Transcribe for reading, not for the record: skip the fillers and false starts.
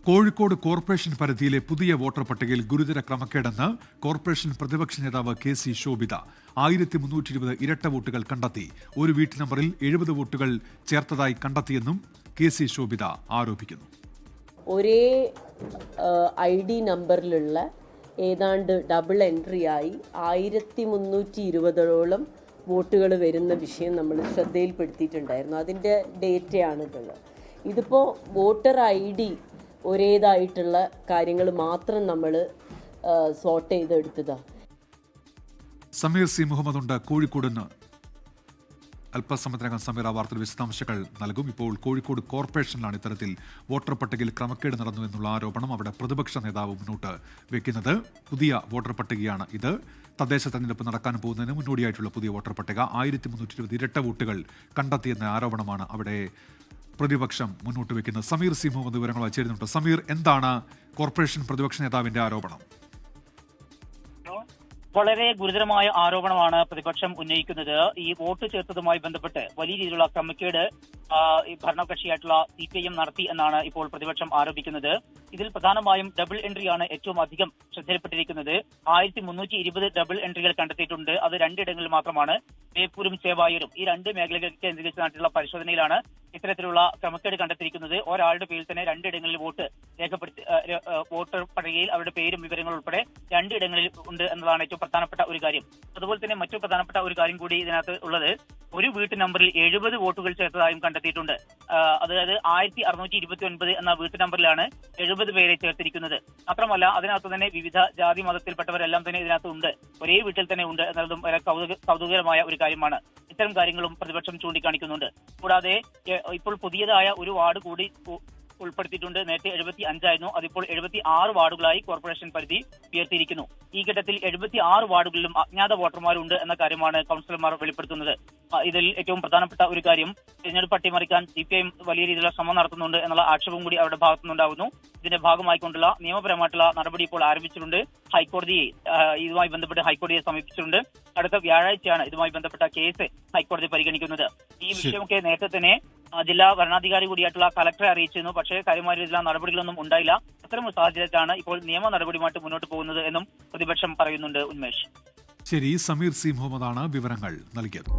Kozhikode corporation പരിധിയിലെ പുതിയ voter പട്ടികയിൽ ഗുരുതര ക്രമക്കേടെന്ന് കോർപ്പറേഷൻ പ്രതിപക്ഷ നേതാവ് കെ.സി. ശോഭിത. 1320 ഇരട്ട വോട്ടുകൾ കണ്ടെത്തി. ഒരു വീട്ടു നമ്പറിൽ 70 വോട്ടുകൾ ചേർത്തതായി കണ്ടെത്തിയെന്നും കെ.സി. ശോഭിത ആരോപിക്കുന്നു. ഒരേ ID നമ്പറിലുള്ള ഏതാണ്ട് ഡബിൾ എൻട്രിയായി 1320ഓളം വോട്ടുകൾ വരുന്ന വിഷയം നമ്മൾ ശ്രദ്ധയിൽപ്പെടുത്തിയിട്ടുണ്ടായിരുന്നു. അതിൻ്റെ ഡേറ്റയാണിത്. ഇതിപ്പോൾ വോട്ടർ ID ഒരേതായിട്ടുള്ള കാര്യങ്ങൾ മാത്രം നമ്മൾ സോർട്ട് ചെയ്തെടുത്തതാണ്. സമീർ സി മുഹമ്മദ് ഉണ്ട് കോഴിക്കോട് നിന്ന്. അല്പസമയത്തിനകം സമീർ ആ വാർത്തയുടെ വിശദാംശങ്ങൾ നൽകും. ഇപ്പോൾ കോഴിക്കോട് കോർപ്പറേഷനിലാണ് ഇത്തരത്തിൽ വോട്ടർ പട്ടികയിൽ ക്രമക്കേട് നടന്നു എന്നുള്ള ആരോപണം അവിടെ പ്രതിപക്ഷ നേതാവ് മുന്നോട്ട് വെക്കുന്നത്. പുതിയ വോട്ടർ പട്ടികയാണ് ഇത്. തദ്ദേശ തെരഞ്ഞെടുപ്പ് നടക്കാൻ പോകുന്നതിന് മുന്നോടിയായിട്ടുള്ള പുതിയ വോട്ടർ പട്ടിക. 1320 ഇരട്ട വോട്ടുകൾ കണ്ടെത്തിയെന്ന ആരോപണമാണ് അവിടെ പ്രതിപക്ഷം മുന്നോട്ട് വെക്കുന്നത്. സമീർ സി മുഹമ്മദ് വിവരങ്ങൾ ചേരുന്നുണ്ട്. സമീർ, എന്താണ് കോർപ്പറേഷൻ പ്രതിപക്ഷ നേതാവിന്റെ ആരോപണം? വളരെ ഗുരുതരമായ ആരോപണമാണ് പ്രതിപക്ഷം ഉന്നയിക്കുന്നത്. ഈ വോട്ട് ചേർത്തതുമായി ബന്ധപ്പെട്ട് വലിയ രീതിയിലുള്ള ക്രമക്കേട് ഭരണകക്ഷിയായിട്ടുള്ള CPIM നടത്തി എന്നാണ് ഇപ്പോൾ പ്രതിപക്ഷം ആരോപിക്കുന്നത്. ഇതിൽ പ്രധാനമായും ഡബിൾ എൻട്രിയാണ് ഏറ്റവും അധികം ശ്രദ്ധയിൽപ്പെട്ടിരിക്കുന്നത്. 1320 ഡബിൾ എൻട്രികൾ കണ്ടെത്തിയിട്ടുണ്ട്. അത് രണ്ടിടങ്ങളിൽ മാത്രമാണ്, ബേപ്പൂരും ചേവായൂരും. ഈ രണ്ട് മേഖലകൾ കേന്ദ്രീകരിച്ച് നടത്തിയുള്ള പരിശോധനയിലാണ് ഇത്തരത്തിലുള്ള ക്രമക്കേട് കണ്ടെത്തിയിരിക്കുന്നത്. ഒരാളുടെ പേരിൽ തന്നെ രണ്ടിടങ്ങളിൽ വോട്ടർ പട്ടികയിൽ അവരുടെ പേരും വിവരങ്ങളും ഉൾപ്പെടെ രണ്ടിടങ്ങളിൽ ഉണ്ട് എന്നതാണ് ഏറ്റവും പ്രധാനപ്പെട്ട ഒരു കാര്യം. അതുപോലെ തന്നെ മറ്റു പ്രധാനപ്പെട്ട ഒരു കാര്യം കൂടി ഇതിനകത്ത് ഉള്ളത്, ഒരു വീട്ടു നമ്പറിൽ 70 വോട്ടുകൾ ചേർത്തതായും കണ്ടെത്തിയിട്ടുണ്ട്. അതായത് 1629 എന്ന വീട്ടു നമ്പറിലാണ് 70 പേരെ ചേർത്തിരിക്കുന്നത്. മാത്രമല്ല അതിനകത്ത് തന്നെ വിവിധ ജാതി മതത്തിൽപ്പെട്ടവരെല്ലാം തന്നെ ഇതിനകത്ത് ഉണ്ട്, ഒരേ വീട്ടിൽ തന്നെ ഉണ്ട് എന്നതും വളരെ കൗതുകകരമായ ഒരു കാര്യമാണ്. ഇത്തരം കാര്യങ്ങളും പ്രതിപക്ഷം ചൂണ്ടിക്കാണിക്കുന്നുണ്ട്. കൂടാതെ ഇപ്പോൾ പുതിയതായ ഒരു വാർഡ് കൂടി ഉൾപ്പെടുത്തിയിട്ടുണ്ട്. നേരത്തെ 75 ആയിരുന്നു, അതിപ്പോൾ 76 വാർഡുകളായി കോർപ്പറേഷൻ പരിധി ഉയർത്തിയിരിക്കുന്നു. ഈ ഘട്ടത്തിൽ 76 വാർഡുകളിലും അജ്ഞാത വോട്ടർമാരുണ്ട് എന്ന കാര്യമാണ് കൗൺസിലർമാർ വെളിപ്പെടുത്തുന്നത്. ഇതിൽ ഏറ്റവും പ്രധാനപ്പെട്ട ഒരു കാര്യം, തിരഞ്ഞെടുപ്പ് അട്ടിമറിക്കാൻ CPIM വലിയ രീതിയിലുള്ള ശ്രമം നടത്തുന്നുണ്ട് എന്നുള്ള ആക്ഷേപം കൂടി അവരുടെ ഭാഗത്തുനിന്നുണ്ടാകുന്നു. ഇതിന്റെ ഭാഗമായിക്കൊണ്ടുള്ള നിയമപരമായിട്ടുള്ള നടപടി ഇപ്പോൾ ആരംഭിച്ചിട്ടുണ്ട്. ഇതുമായി ബന്ധപ്പെട്ട് ഹൈക്കോടതിയെ സമീപിച്ചിട്ടുണ്ട്. അടുത്ത വ്യാഴാഴ്ചയാണ് ഇതുമായി ബന്ധപ്പെട്ട കേസ് ഹൈക്കോടതി പരിഗണിക്കുന്നത്. ഈ വിഷയമൊക്കെ നേരത്തെ തന്നെ ജില്ലാ ഭരണാധികാരി കൂടിയായിട്ടുള്ള കലക്ടറെ അറിയിച്ചിരുന്നു. പക്ഷേ കാര്യമായ രീതിയിലുള്ള നടപടികളൊന്നും ഉണ്ടായില്ല. അത്തരം ഒരു സാഹചര്യത്തിലാണ് ഇപ്പോൾ നിയമ നടപടിയുമായിട്ട് മുന്നോട്ട് പോകുന്നത് എന്നും പ്രതിപക്ഷം പറയുന്നുണ്ട്. ഉന്മേഷ്. ശരി, സമീർ സി മുഹമ്മദാണ് വിവരങ്ങൾ നൽകിയത്.